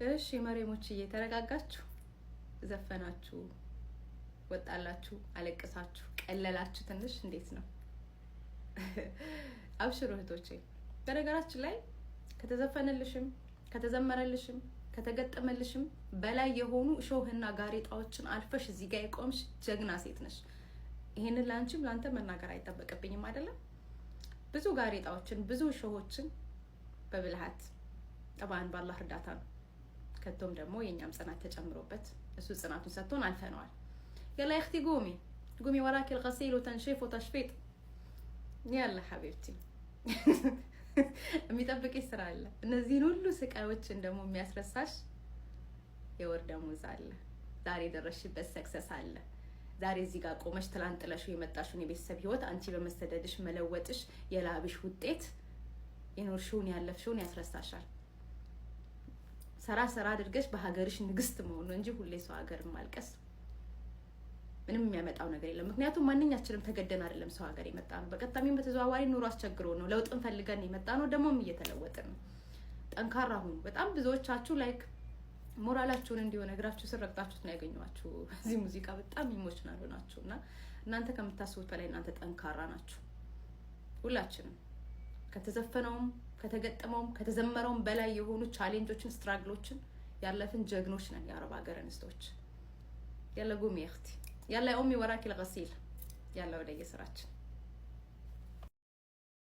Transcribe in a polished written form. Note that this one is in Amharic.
እሺ መሬሞችዬ ተረጋጋችሁ ዘፈናችሁ ወጣላችሁ አለቀሳችሁ ቀለላችሁ ትንሽ እንዴት ነው አብሽሩ እህቶቼ በነገራችን ላይ ከተዘፈነልሽም ከተዘመረልሽም ከተገጠመልሽም በላይ የሆኑ ሾህና ጋሬጣዎችን አልፈሽ እዚህ ጋር የቆምሽ ጀግና ሴት ነሽ ይሄንን ላንቺም ላንተ መናገር አይተበቀብኝም አይደለም ብዙ ጋሬጣዎችን ብዙ ሾሆችን በብልሃት ጠባን ባላህ እርዳታ ነው ከቶም ደግሞ የኛም ጽናት ተጨምሮበት እሱ ጽናቱን ሰጥቶን አልፈናል يلا يا اختي قومي وراكي الغسيل وتنشيف وتشفيط يلا حبيبتي የሚጠብቅሽ ስራ አለ እነዚህን ሁሉ ስቃዮችን ደግሞ የሚያስረሳሽ የወር ደሞዝ አለ ዛሬ ደረሽበት ሰክሰስ አለ ዛሬ እዚህ ጋር ቆመሽ ትላንጥለሽው የመጣሽውን የቤተሰብ ህይወት አንቺ በመስተደድሽ መለወጥሽ የላብሽ ውጤት የኖርሽውን ያለፍሽውን ያስረሳሻል ሰራ አድርገሽ በሀገርሽ ንግስት መሆን እንጂ ሁሌ ሰው ሀገር ማልቀስ ምንም የሚያመጣው ነገር የለም ምክንያቱም ማንኛችንም ተገደን አይደለም ሰው ሀገር የመጣነው በቀጣሚም በተዘዋዋሪ ኑሮ አስቸግሮ ነው ለውጥን ፈልገን የመጣነው ደሞም እየተለወጥን ነው ጠንካራ ሁኑ በጣም ብዙዎቻችሁ ላይክ ሞራላችሁን እንዲሆነ እግራችሁ ስር ረግጣችሁት ነው ያገኘዋችሁ እዚህ ሙዚቃ በጣም ኢሞሽናል ሆናችሁና እናንተ ከምታስቡት በላይ እናንተ ጠንካራ ናችሁ ሁላችንም ከተዘፈነውም ከተገጠመውም ከተዘመረውም በላይ የሆኑ ቻሌንጆችን ስትራግሎችን ያለፍን ጀግኖች ነን የአረብ ሀገር እንስቶች يلا قومي يا اختي يلا يا امي وراكي الغسيل يلا ودي سراج